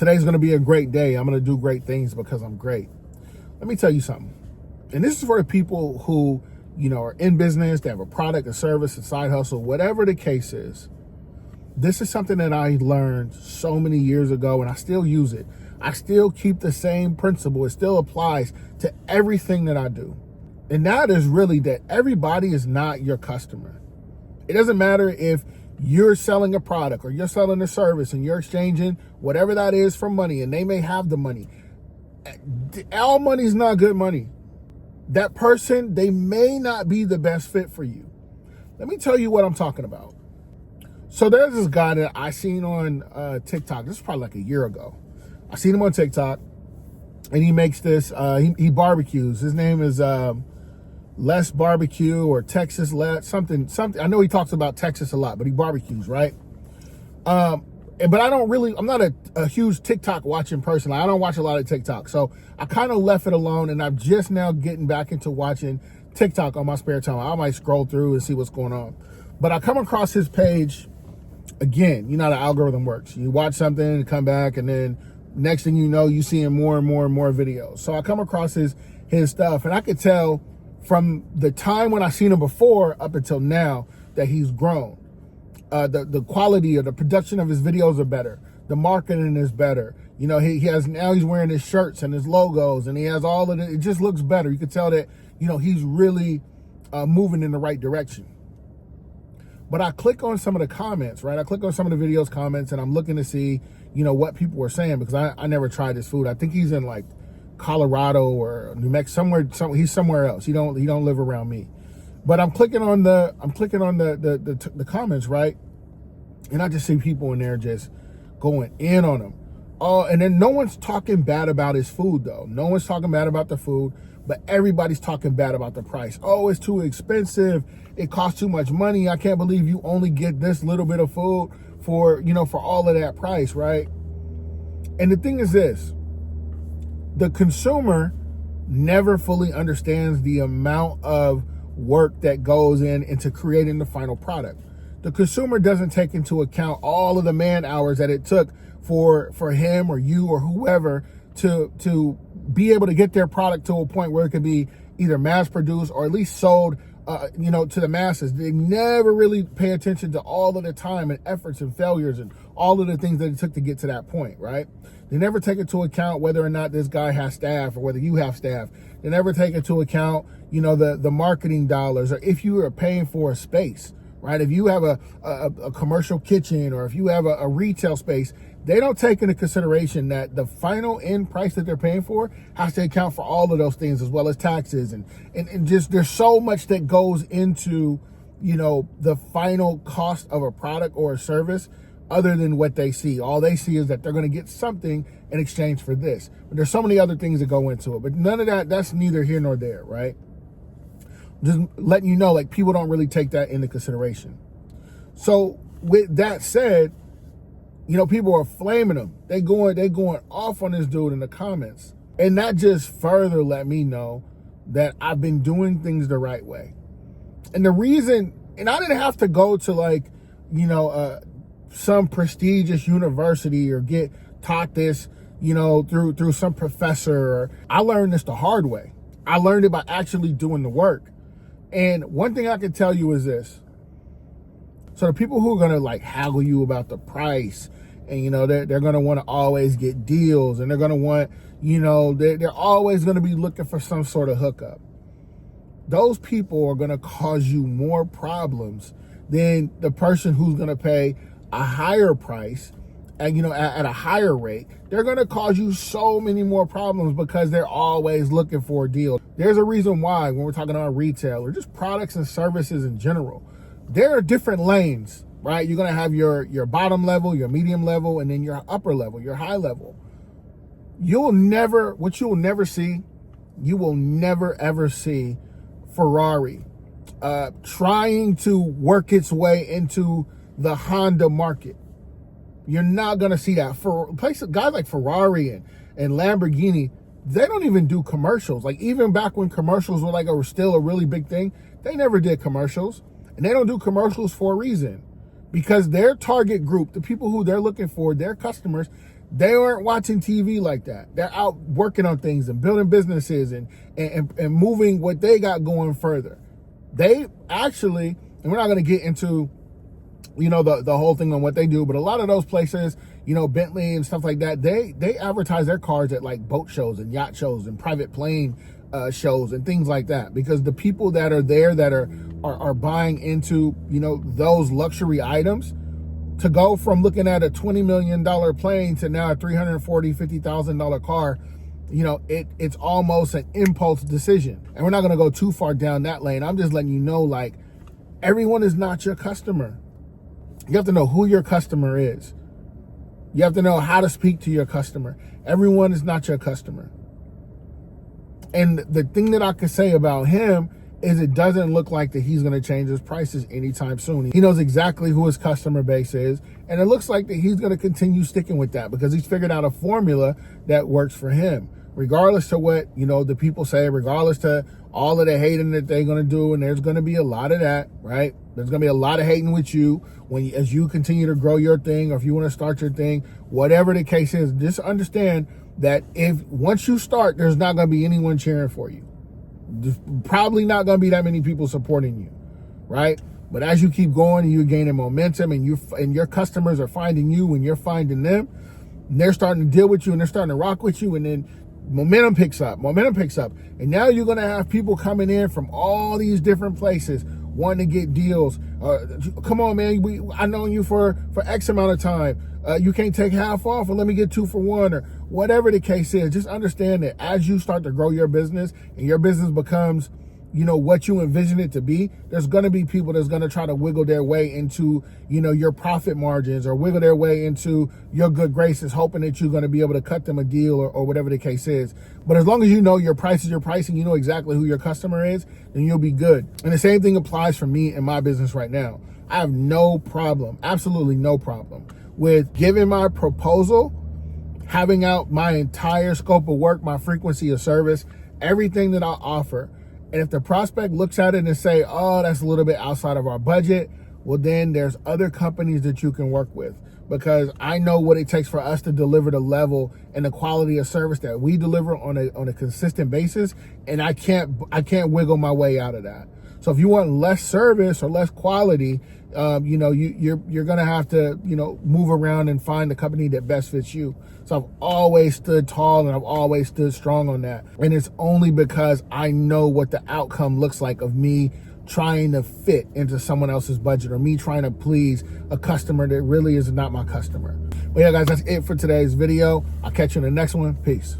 today's going to be a great day. I'm going to do great things because I'm great. Let me tell you something. And this is for the people who, are in business, they have a product, a service, a side hustle, whatever the case is. This is something that I learned so many years ago, and I still use it. I still keep the same principle. It still applies to everything that I do. And that is really that everybody is not your customer. It doesn't matter if you're selling a product or you're selling a service and you're exchanging whatever that is for money, and they may have the money. All money is not good money. That person, they may not be the best fit for you. Let me tell you what I'm talking about. So there's this guy that I seen on TikTok. This is probably like a year ago. I seen him on TikTok, and he makes this, he barbecues. His name is Les Barbecue or Texas Les, something. I know he talks about Texas a lot, but he barbecues, right? But I'm not a huge TikTok watching person. I don't watch a lot of TikTok. So I kind of left it alone, and I'm just now getting back into watching TikTok on my spare time. I might scroll through and see what's going on. But I come across his page. Again, you know how the algorithm works. You watch something and come back, and then next thing you know, you seeing more and more and more videos. So I come across his stuff, and I could tell from the time when I seen him before up until now that he's grown. The quality or the production of his videos are better. The marketing is better. He's wearing his shirts and his logos, and he has all of it. It just looks better. You can tell that, he's really moving in the right direction. But I click on some of the comments, right? I click on some of the videos comments, and I'm looking to see, what people were saying, because I never tried this food. I think he's in like Colorado or New Mexico, he's somewhere else. He don't live around me. But I'm clicking on the comments, right? And I just see people in there just going in on him. Oh, and then no one's talking bad about his food, though. No one's talking bad about the food, but everybody's talking bad about the price. Oh, it's too expensive. It costs too much money. I can't believe you only get this little bit of food for all of that price, right? And the thing is this, the consumer never fully understands the amount of work that goes into creating the final product. The consumer doesn't take into account all of the man hours that it took for him or you or whoever to be able to get their product to a point where it could be either mass produced or at least sold to the masses. They never really pay attention to all of the time and efforts and failures and all of the things that it took to get to that point, right? They never take into account whether or not this guy has staff or whether you have staff. They never take into account, the marketing dollars, or if you are paying for a space, right? If you have a commercial kitchen, or if you have a retail space, they don't take into consideration that the final end price that they're paying for has to account for all of those things, as well as taxes and just there's so much that goes into, the final cost of a product or a service other than what they see. All they see is that they're going to get something in exchange for this. But there's so many other things that go into it. But none of that's neither here nor there, right? Just letting you know, like, people don't really take that into consideration. So with that said, people are flaming him. They going off on this dude in the comments. And that just further let me know that I've been doing things the right way. And the reason, and I didn't have to go to like, some prestigious university or get taught this, through some professor. I learned this the hard way. I learned it by actually doing the work. And one thing I can tell you is this. So the people who are going to like haggle you about the price, and, they're going to want to always get deals, and they're going to want, they're always going to be looking for some sort of hookup. Those people are going to cause you more problems than the person who's going to pay a higher price and, at a higher rate. They're going to cause you so many more problems because they're always looking for a deal. There's a reason why when we're talking about retail or just products and services in general, there are different lanes, right? You're going to have your bottom level, your medium level, and then your upper level, your high level. You will never ever see Ferrari trying to work its way into the Honda market. You're not going to see that. For places, guys like Ferrari and Lamborghini, they don't even do commercials. Like, even back when commercials were still a really big thing, they never did commercials. And they don't do commercials for a reason. Because their target group, the people who they're looking for, their customers, They aren't watching TV like that. They're out working on things and building businesses and moving what they got going further. They actually, and we're not going to get into, the whole thing on what they do, but a lot of those places, Bentley and stuff like that, they advertise their cars at like boat shows and yacht shows and private plane shows and things like that, because the people that are there that are buying into, those luxury items, to go from looking at a $20 million plane to now a $340,000, $50,000 car, it's almost an impulse decision. And we're not going to go too far down that lane. I'm just letting you know, like, everyone is not your customer. You have to know who your customer is. You have to know how to speak to your customer. Everyone is not your customer. And the thing that I could say about him is it doesn't look like that he's going to change his prices anytime soon. He knows exactly who his customer base is, and it looks like that he's going to continue sticking with that because he's figured out a formula that works for him, regardless to what, the people say, regardless to all of the hating that they're going to do. And there's going to be a lot of that, right? There's going to be a lot of hating with you as you continue to grow your thing, or if you want to start your thing, whatever the case is. Just understand that once you start, there's not going to be anyone cheering for you. There's probably not going to be that many people supporting you, right? But as you keep going and you're gaining momentum and your customers are finding you and you're finding them, and they're starting to deal with you and they're starting to rock with you, and then momentum picks up. And now you're going to have people coming in from all these different places wanting to get deals. Come on, man, I known you for X amount of time. You can't take half off, or let me get 2 for 1, or whatever the case is. Just understand that as you start to grow your business and your business becomes, what you envision it to be, there's going to be people that's going to try to wiggle their way into, your profit margins, or wiggle their way into your good graces, hoping that you're going to be able to cut them a deal, or whatever the case is. But as long as your price is your price and you know exactly who your customer is, then you'll be good. And the same thing applies for me in my business right now. I have no problem, absolutely no problem, with giving my proposal, having out my entire scope of work, my frequency of service, everything that I offer. And if the prospect looks at it and say, oh, that's a little bit outside of our budget, well, then there's other companies that you can work with, because I know what it takes for us to deliver the level and the quality of service that we deliver on a consistent basis. And I can't wiggle my way out of that. So if you want less service or less quality, you're going to have to, move around and find the company that best fits you. So I've always stood tall and I've always stood strong on that. And it's only because I know what the outcome looks like of me trying to fit into someone else's budget, or me trying to please a customer that really is not my customer. Well, yeah, guys, that's it for today's video. I'll catch you in the next one. Peace.